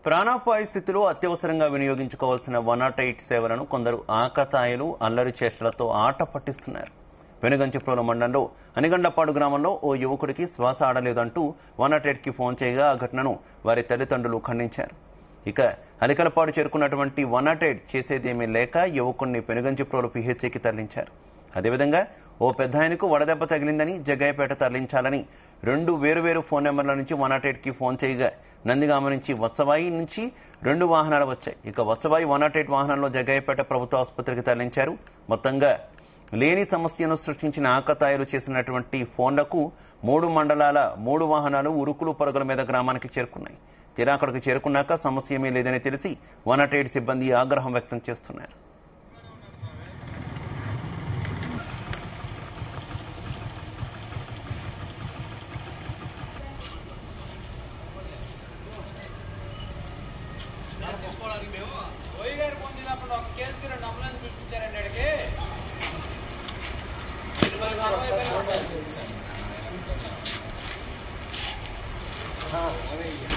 ప్రాణాపాయ స్థితిలో అత్యవసరంగా వినియోగించుకోవాల్సిన 108 సేవలను కొందరు ఆకతాయిలు అల్లరి చేష్టలతో ఆట పట్టిస్తున్నారు. వెనుగంచిప్రోలు మండలంలో అనిగండ్లపాడు గ్రామంలో ఓ యువకుడికి శ్వాస ఆడలేదంటూ 108కి ఫోన్ చేయగా ఆ ఘటనను వారి తల్లిదండ్రులు ఖండించారు. ఇక అలికలపాడు చేరుకున్నటువంటి 108 చేసేదేమీ లేక యువకుడిని పెనుగంచిప్రోలు పిహెచ్సికి తరలించారు. అదేవిధంగా ఓ పెద్దాయనకు వడదెబ్బ తగిలిందని జగ్గయ్యపేట తరలించాలని 2 వేరువేరు ఫోన్ నెంబర్ల నుంచి 108కి ఫోన్ చేయగా నందిగామ నుంచి వత్సవాయి నుంచి 2 వాహనాలు వచ్చాయి. ఇక వత్సవాయి 108 వాహనంలో జగ్గయ్యపేట ప్రభుత్వ ఆసుపత్రికి తరలించారు. మొత్తంగా లేని సమస్యను సృష్టించిన ఆకతాయిలు చేసినటువంటి ఫోన్లకు 3 మండలాల 3 వాహనాలు ఉరుకులు పరుగుల మీద గ్రామానికి చేరుకున్నాయి. తీరా అక్కడికి చేరుకున్నాక సమస్య ఏమీ లేదని తెలిసి 108 సిబ్బంది ఆగ్రహం వ్యక్తం చేస్తున్నారు. हाँ